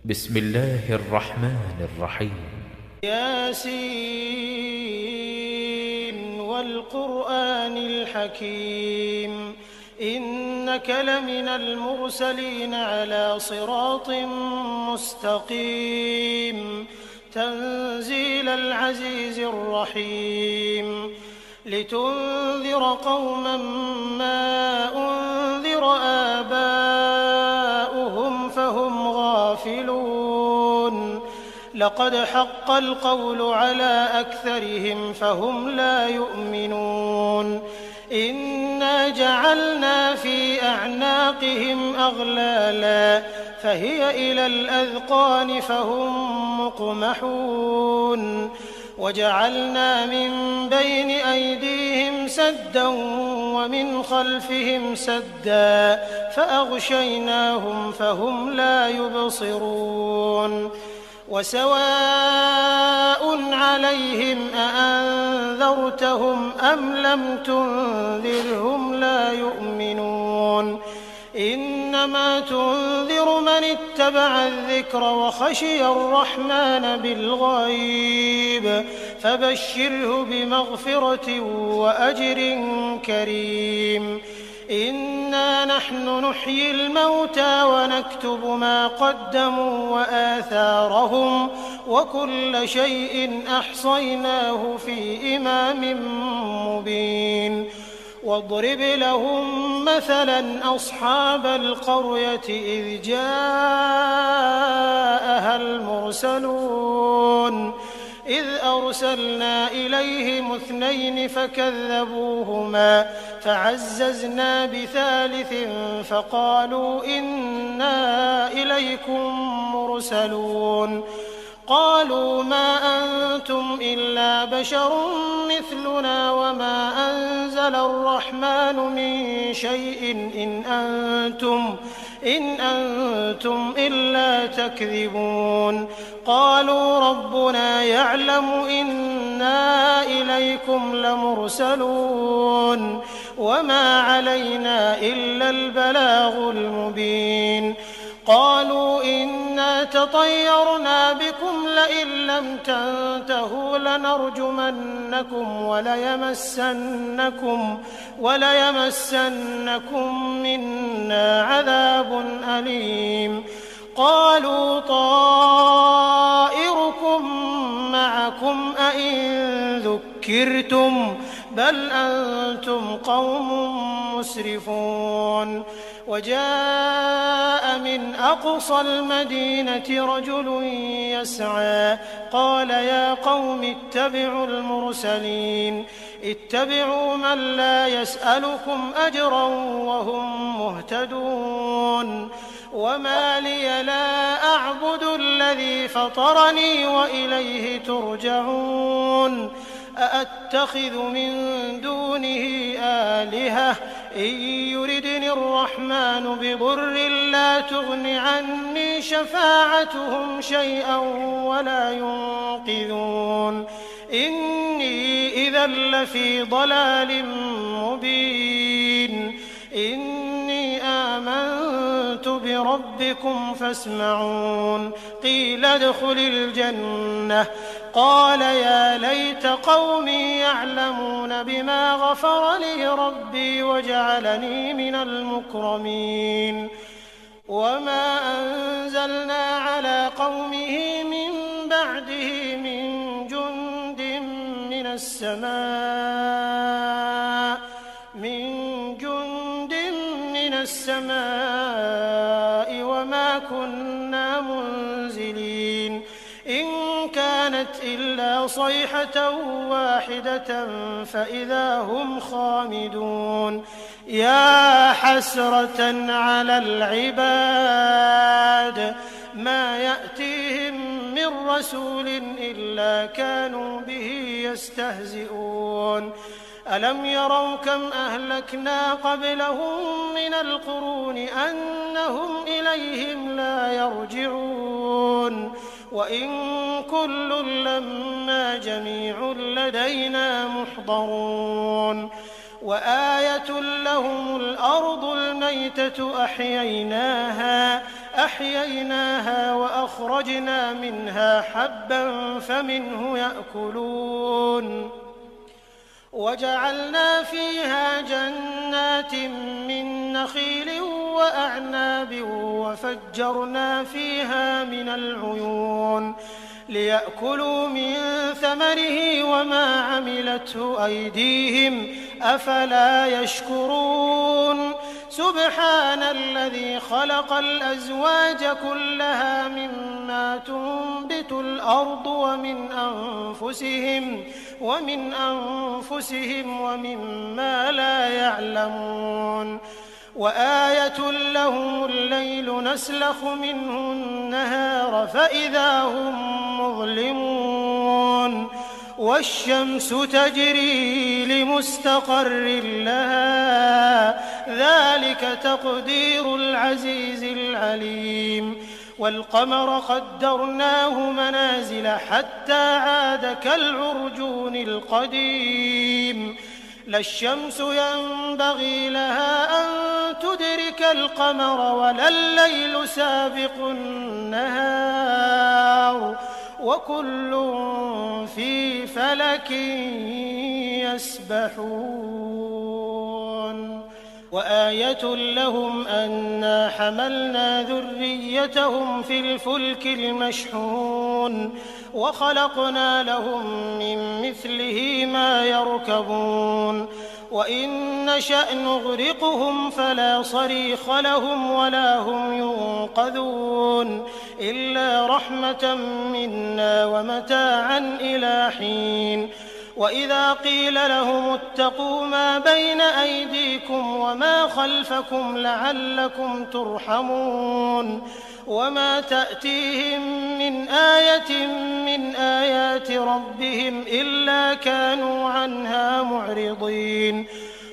بسم الله الرحمن الرحيم. ياسين والقرآن الحكيم إنك لمن المرسلين على صراط مستقيم تنزيل العزيز الرحيم لتنذر قوما ما أنذر آباؤهم فهم غافلون لقد حق القول على أكثرهم فهم لا يؤمنون إنا جعلنا في أعناقهم أغلالا فهي إلى الأذقان فهم مقمحون وجعلنا من بين أيديهم سدا ومن خلفهم سدا فأغشيناهم فهم لا يبصرون وسواء عليهم أأنذرتهم أم لم تنذرهم لا يؤمنون إنما تنذر من اتبع الذكر وخشي الرحمن بالغيب فبشره بمغفرة وأجر كريم إنا نحن نحيي الموتى ونكتب ما قدموا وآثارهم وكل شيء أحصيناه في إمام مبين واضرب لهم مثلا أصحاب القرية إذ جاءها المرسلون إذ أرسلنا إليهم 2 فكذبوهما فعززنا بثالث فقالوا إنا إليكم مرسلون قالوا ما أنتم إلا بشر مثلنا وما أنزل الرحمن من شيء إن أنتم إلا تكذبون قالوا ربنا يعلم إنا إليكم لمرسلون وما علينا إلا البلاغ المبين قالوا إنا تطيرنا بكم لئن لم تنتهوا لنرجمنكم وليمسنكم منا عذاب أليم قالوا طائركم معكم أئن ذكرتم بل أنتم قوم مسرفون وجاء من أقصى المدينة رجل يسعى قال يا قوم اتبعوا المرسلين اتبعوا من لا يسألكم أجرا وهم مهتدون وما لي لا أعبد الذي فطرني وإليه ترجعون أأتخذ من دونه آلهة إن يردني الرحمن بضر لا تغن عني شفاعتهم شيئا ولا ينقذون إني إذا لفي ضلال مبين إني آمنت بربكم فاسمعون قيل ادخل الجنة قال يا ليت قومي يعلمون بما غفر لي ربي وجعلني من المكرمين وما أنزلنا على قومه من بعده من جند من السماء وما كنا منزلين إن كانت إلا صيحة واحدة فإذا هم خامدون يا حسرة على العباد ما يأتيهم من رسول إلا كانوا به يستهزئون ألم يروا كم أهلكنا قبلهم من القرون أنهم إليهم لا يرجعون وإن كل لما جميع لدينا محضرون وآية لهم الأرض الميتة أحييناها فأخرجنا منها حبا فمنه يأكلون وجعلنا فيها جنات من نخيل وأعناب وفجرنا فيها من العيون ليأكلوا من ثمره وما عملته أيديهم أفلا يشكرون سبحان الذي خلق الأزواج كلها مما تنبت الأرض ومن أنفسهم ومما لا يعلمون وآية لهم الليل نسلخ منه النهار فإذا هم مظلمون والشمس تجري لمستقر لها ذلك تقدير العزيز العليم والقمر قدرناه منازل حتى عاد كالعرجون القديم لا الشمس ينبغي لها أن تدرك القمر ولا الليل سابق النهار وكل في فلك يسبحون وآية لهم أنا حملنا ذريتهم في الفلك المشحون وخلقنا لهم من مثله ما يركبون وإن نشأ نغرقهم فلا صريخ لهم ولا هم ينقذون إلا رحمة منا ومتاعا إلى حين وإذا قيل لهم اتقوا ما بين أيديكم وما خلفكم لعلكم ترحمون وما تأتيهم من آية من آيات ربهم إلا كانوا عنها معرضين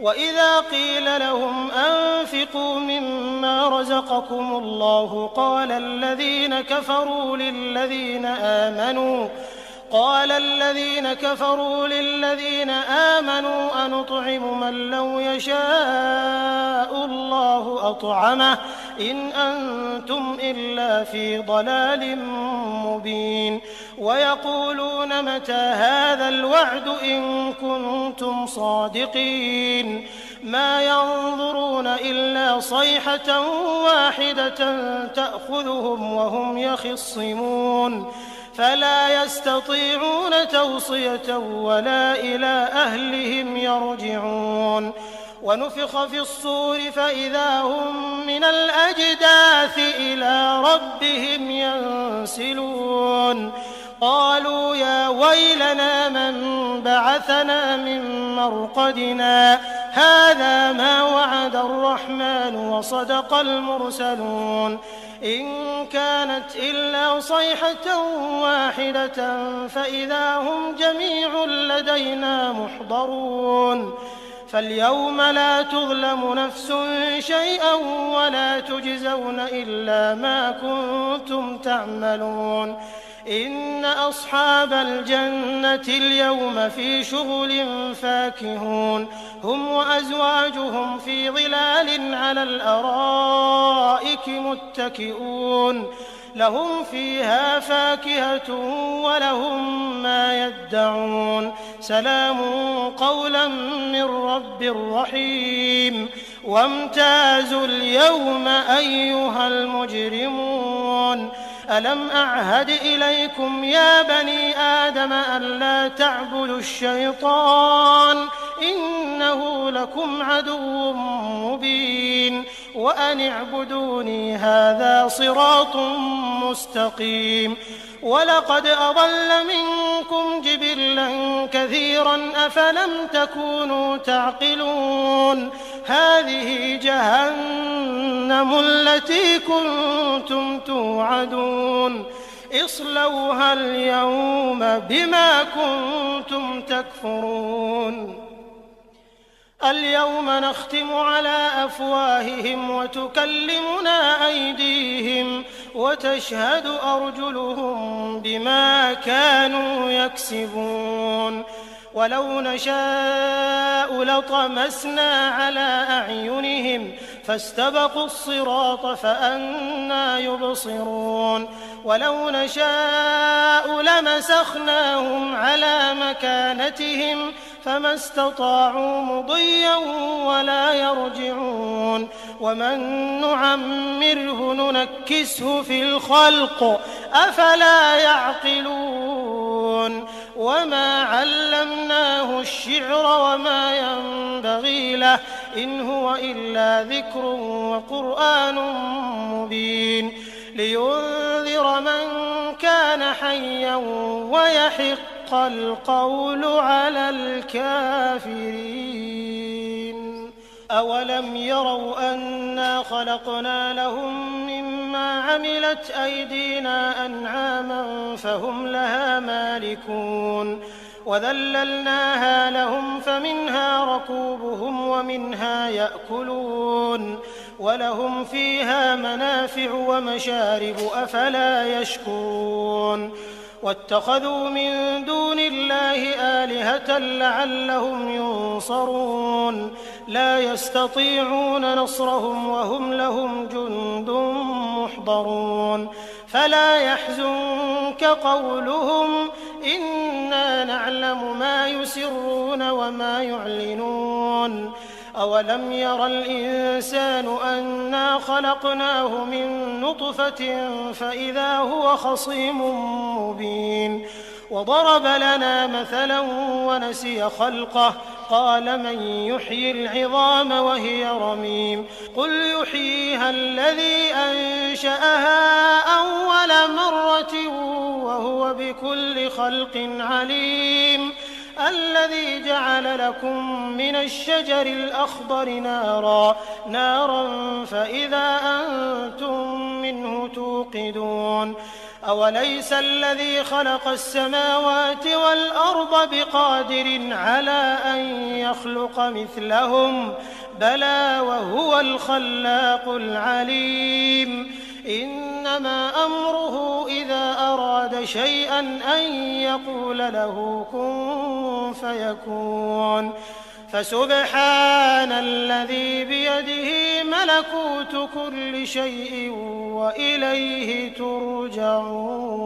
وإذا قيل لهم أنفقوا مما رزقكم الله قال الذين كفروا للذين آمنوا أنطعم من لو يشاء الله أطعمه إن أنتم إلا في ضلال مبين ويقولون متى هذا الوعد إن كنتم صادقين ما ينظرون إلا صيحة واحدة تأخذهم وهم يخصمون فلا يستطيعون توصية ولا إلى أهلهم يرجعون ونفخ في الصور فإذا هم من الأجداث إلى ربهم ينسلون قالوا يا ويلنا من بعثنا من مرقدنا هذا ما وعد الرحمن وصدق المرسلون إن كانت إلا صيحة واحدة فإذا هم جميع لدينا محضرون فاليوم لا تظلم نفس شيئا ولا تجزون إلا ما كنتم تعملون إن أصحاب الجنة اليوم في شغل فاكهون هم وأزواجهم في ظلال على الأرائك متكئون لهم فيها فاكهة ولهم ما يدعون سلام قولا من رب رحيم وامتازوا اليوم أيها المجرمون ألم أعهد إليكم يا بني آدم ألا تعبدوا الشيطان إنه لكم عدو مبين وأن اعبدوني هذا صراط مستقيم ولقد أضل منكم جبلا كثيرا أفلم تكونوا تعقلون هذه جهنم التي كنتم توعدون اصلوها اليوم بما كنتم تكفرون اليوم نختم على أفواههم وتكلمنا أيديهم وتشهد أرجلهم بما كانوا يكسبون ولو نشاء لطمسنا على أعينهم فاستبقوا الصراط فأنى يبصرون ولو نشاء لمسخناهم على مكانتهم فما استطاعوا مضيا ولا يرجعون ومن نعمره ننكسه في الخلق أفلا يعقلون وما علمناه الشعر وما ينبغي له إن هو إلا ذكر وقرآن مبين لينذر من كان حيا ويحق القول على الكافرين أولم يروا أنا خلقنا لهم مما عملت أيدينا أنعاما فهم لها مالكون وذللناها لهم فمنها ركوبهم ومنها يأكلون ولهم فيها منافع ومشارب أفلا يشكرون واتخذوا من دون الله آلهة لعلهم ينصرون لا يستطيعون نصرهم وهم لهم جند محضرون فلا يحزنك قولهم إنا نعلم ما يسرون وما يعلنون أولم ير الإنسان أنا خلقناه من نطفة فإذا هو خصيم مبين وضرب لنا مثلا ونسي خلقه قال من يحيي العظام وهي رميم قل يحييها الذي أنشأها أول مرة وهو بكل خلق عليم الذي جعل لكم من الشجر الأخضر نارا فإذا أنتم منه توقدون أوليس الذي خلق السماوات والأرض بقادر على أن يخلق مثلهم بلى وهو الخلاق العليم إنما أمره إذا أراد شيئا أن يقول له كن فيكون فسبحان الذي بيده ملكوت كل شيء وإليه ترجعون.